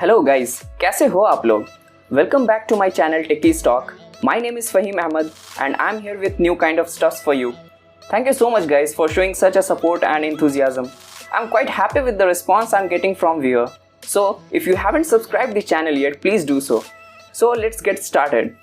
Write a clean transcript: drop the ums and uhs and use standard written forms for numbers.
Hello guys, कैसे हो आप लोग? Welcome back to my channel techiestalk. My name is Fahim Ahmed and I'm here with new kind of stuffs for you. Thank you so much guys for showing such a support and enthusiasm. I'm quite happy with the response I'm getting from viewer. So if you haven't subscribed the channel yet, please do so. So let's get started.